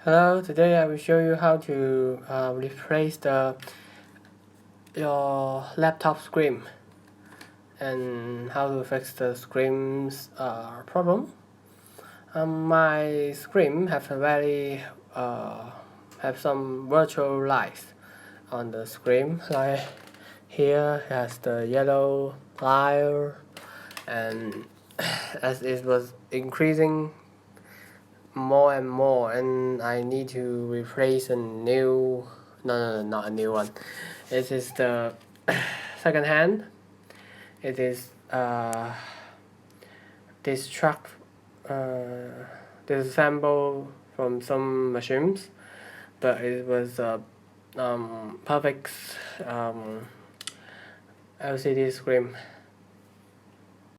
Hello, today I will show you how to replace your laptop screen and how to fix the screen's problem. My screen have some virtual lights on the screen. Like here has the yellow line, and as it was increasing more and more, and I need to replace a new no, not a new one. It is the second hand. It is this truck disassembled from some machines, but it was a perfect LCD screen.